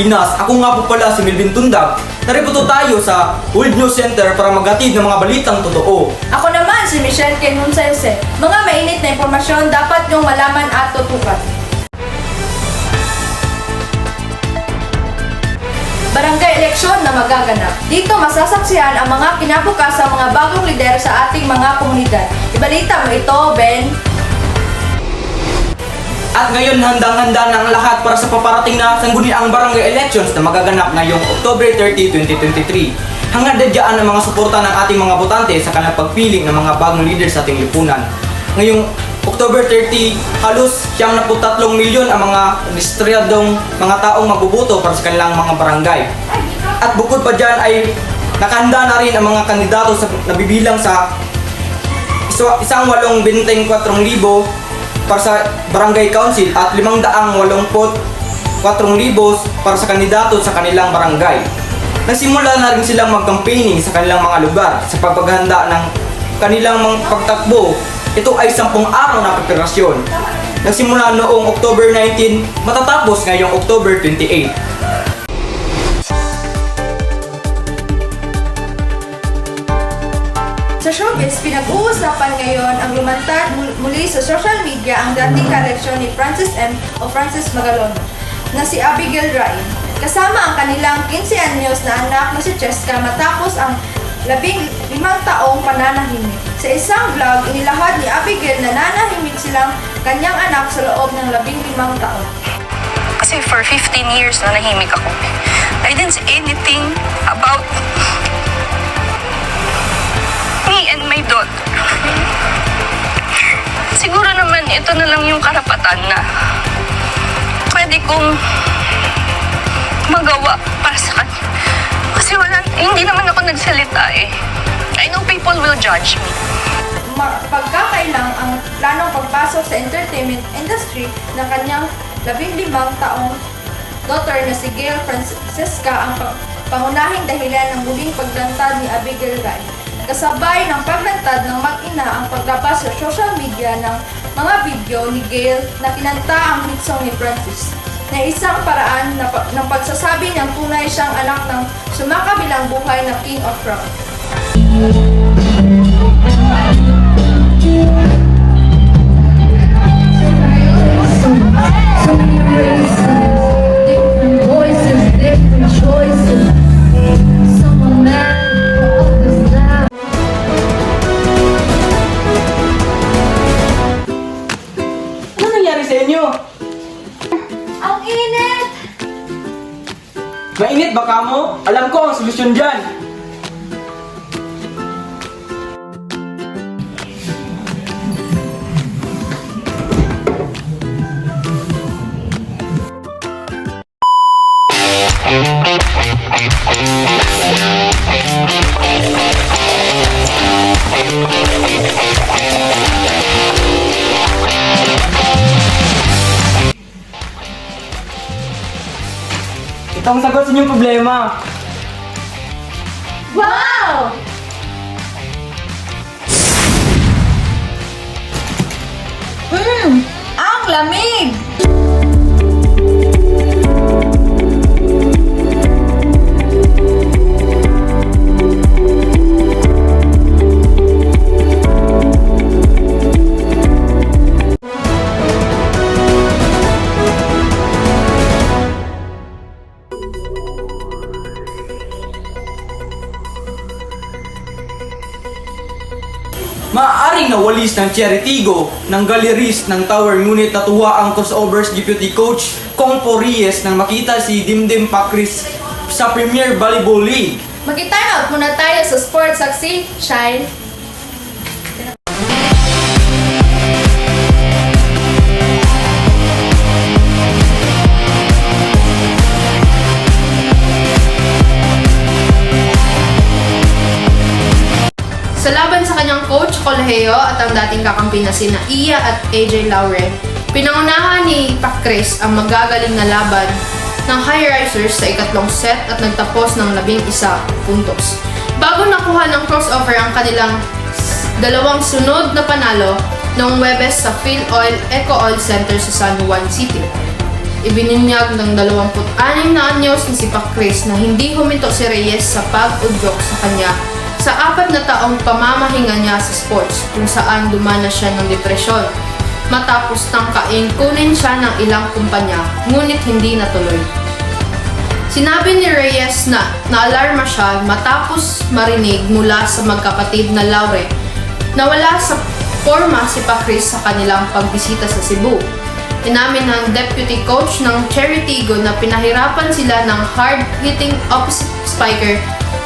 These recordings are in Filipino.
Pilipinas. Ako nga po pala si Melvin Tundag. Naripoto tayo sa World News Center para maghatid ng mga balitang totoo. Ako naman si Michelle Kenunsense. Mga mainit na impormasyon dapat niyong malaman at tutukan. Barangay eleksyon na magaganap. Dito masasaksihan ang mga kinabukasang mga bagong lider sa ating mga komunidad. Ibalita mo ito, Ben. At ngayon handang-handa na ang lahat para sa paparating na sangguniang barangay elections na magaganap ngayong October 30, 2023. Hangad diyan ang mga suporta ng ating mga botante sa kanilang pagpili ng mga bagong leader sa ating lipunan. Ngayong October 30, halos 73 milyon ang mga rehistradong mga taong magbuboto para sa kanilang mga barangay. At bukod pa dyan ay nakahanda na rin ang mga kandidato sa nabibilang sa 1,824,000 para sa barangay council at 584,000 para sa kandidato sa kanilang barangay. Nagsimula na rin silang mag-campaigning sa kanilang mga lugar sa paghahanda ng kanilang mga pagtakbo. Ito ay 10 araw na preparasyon. Nagsimula noong October 19, matatapos ngayong October 28. Sa showbiz, pinag-uusapan ngayon ang lumantad muli sa social media ang dating kaleksyon ni Francis M. o Francis Magalon na si Abigail Ryan. Kasama ang kanilang 15 anyos na anak na si Cheska matapos ang 15 taong pananahimik. Sa isang vlog, inilahad ni Abigail na nanahimik silang kanyang anak sa loob ng 15 taon. Kasi for 15 years na nahimik ako. I didn't say anything about me and my daughter. Siguro naman ito na lang yung karapatan na pwede kong magawa para sa kanya. Kasi hindi naman ako nagsalita eh. I know people will judge me. Pagkakailang ang planong pagpasok sa entertainment industry ng kanyang 15 taong daughter na si Gail Francesca ang pangunahing dahilan ng muling paglantad ni Abigail Ryan. Kasabay ng paglantad ng mag-ina ang paglabas sa social media ng mga video ni Gail na kinanta ang hit song ni Francis na isang paraan ng pagsasabi niyang tunay siyang anak ng sumakabilang buhay na King of Rock. Ano nangyari sa inyo? Ang init! Mainit ba kamo? Alam ko ang solusyon dyan. Ito ang sagot sa inyong problema. Wow! Ang lamig! Maaaring nawalis ng Cheritigo ng Galleries ng Tower ngunit natuwa ang Crossovers Deputy Coach Kong Porries nang makita si Dimdim Pakris sa Premier Volleyball League. Mag-time out muna tayo sa sports saksi, Shine. Sa laban sa kanyang coach, Colheo, at ang dating kakampi na sina Iya at AJ Lauren, pinangunahan ni Pakris ang magagaling na laban ng High Risers sa ikatlong set at nagtapos ng 11 puntos. Bago nakuha ng crossover ang kanilang dalawang sunod na panalo noong Webes sa PhilOil Eco Oil Center sa San Juan City. ibinunyag ng 26 na anyos ni si Pacris na hindi huminto si Reyes sa pag-udyok sa kanya sa 4 na taong pamamahinga niya sa sports kung saan dumana siya ng depresyon. Matapos tangkaing kunin siya ng ilang kumpanya, ngunit hindi natuloy. Sinabi ni Reyes na naalarma siya matapos marinig mula sa magkapatid na Laure na wala sa forma si Pacris sa kanilang pagbisita sa Cebu. Inamin ng deputy coach ng Cherry Tigo na pinahirapan sila ng hard-hitting opposite spiker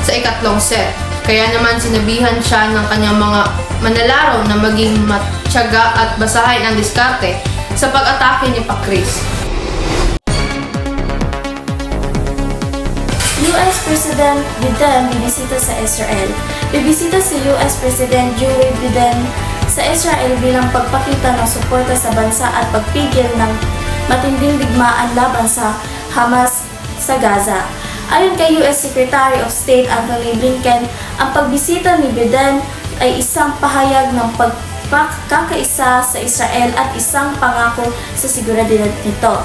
sa ikatlong set. Kaya naman sinabihan siya ng kanyang mga manlalaro na maging matyaga at basahin ang diskarte sa pag-atake ni Pacris. US President Biden bibisita sa Israel. Bibisita si US President Joe Biden sa Israel bilang pagpakita ng suporta sa bansa at pagpigil ng matinding digmaan laban sa Hamas sa Gaza. Ayon kay US Secretary of State Anthony Blinken, ang pagbisita ni Biden ay isang pahayag ng pagkakaisa sa Israel at isang pangako sa seguridad nito.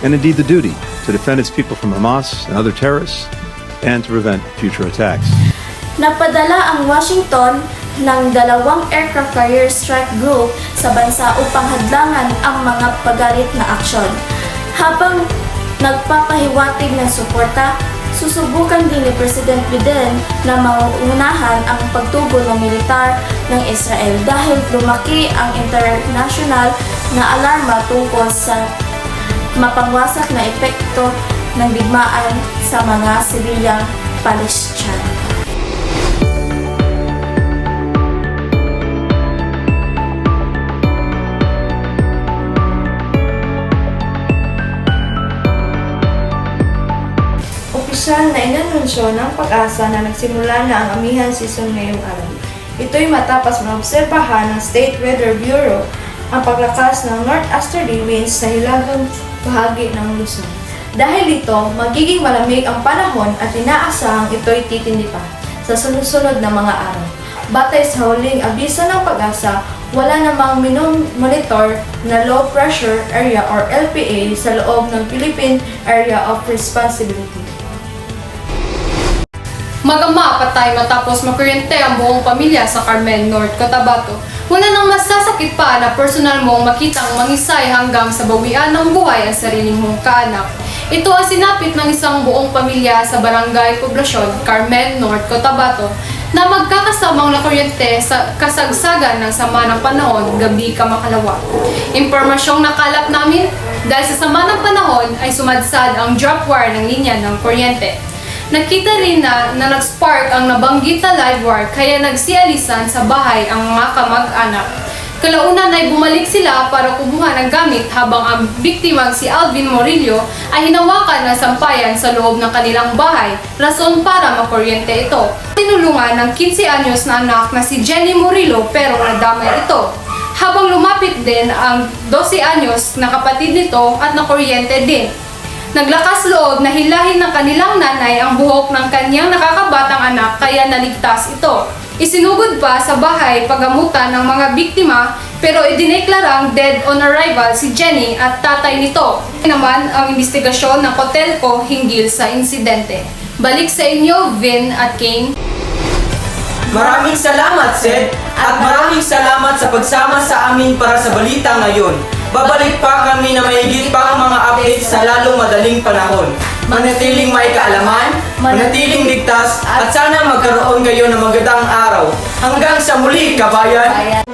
And indeed the duty to defend its people from Hamas and other terrorists and to prevent future attacks. Napadala ang Washington ng 2 aircraft carrier strike group sa bansa upang hadlangan ang mga pagalit na aksyon. Habang nagpapahiwatig ng suporta, susubukan din ni President Biden na mauunahan ang pagtugon ng militar ng Israel dahil lumaki ang international na alarma tungkol sa mapangwasak na epekto ng digmaan sa mga sibilyang Palestine. Opisyal na inanunsyo ng Pag-asa na nagsimula na ang amihan season ngayong araw. Ito'y matapos maobserbahan ng State Weather Bureau ang paglakas ng northeasterly winds sa hilagang bahagi ng Luzon. Dahil dito, magiging malamig ang panahon at inaasahang ito'y titindi pa sa sunod-sunod na mga araw. Batay sa huling abiso ng Pag-asa, wala namang monitor na low pressure area or LPA sa loob ng Philippine Area of Responsibility. Magama patay matapos makuryente ang buong pamilya sa Carmen, North Cotabato. Wala nang masasakit pa na personal mong makitang mangisay hanggang sa bawian ng buhay ang sariling mong kaanak. Ito ang sinapit ng isang buong pamilya sa Barangay Poblasyon, Carmen, North Cotabato na magkakasamang nakuryente sa kasagsagan ng sama ng panahon gabi kamakalawa. Impormasyong nakalap namin, dahil sa sama ng panahon ay sumadsad ang drop wire ng linya ng kuryente. Nakita rin na nag-spark ang nabanggit na live wire kaya nagsialisan sa bahay ang mga kamag-anak. Kalaunan ay bumalik sila para kumuha ng gamit habang ang biktimang si Alvin Morillo ay hinawakan ng sampayan sa loob ng kanilang bahay, rason para makuryente ito. Tinulungan ng 15 anyos na anak na si Jenny Morillo pero nadamay ito. Habang lumapit din ang 12 anyos na kapatid nito at nakuryente din. Naglakas loob na hilahin ng kanilang nanay ang buhok ng kanyang nakakabatang anak kaya naligtas ito. Isinugod pa sa bahay pagamutan ng mga biktima pero idineklarang dead on arrival si Jenny at tatay nito. Naman ang investigasyon ng Cotelco hinggil sa insidente. Balik sa inyo, Vin at Kane. Maraming salamat, Sed, at maraming salamat sa pagsama sa amin para sa balita ngayon. Babalik pa kami na mahigit pang mga updates sa lalong madaling panahon. Manatiling may kaalaman, manatiling ligtas, at sana magkaroon kayo ng magandang araw. Hanggang sa muli, kabayan!